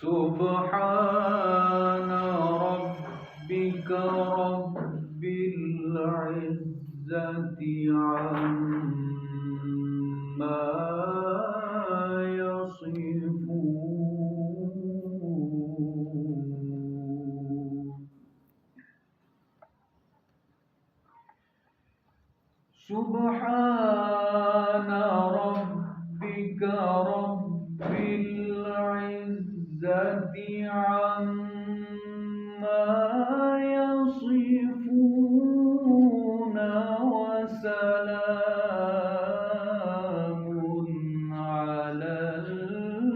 سبحان ربك رب العزة عما يصفون. سبحان ربك رب العزة عما يصفون وسلام على المرسلين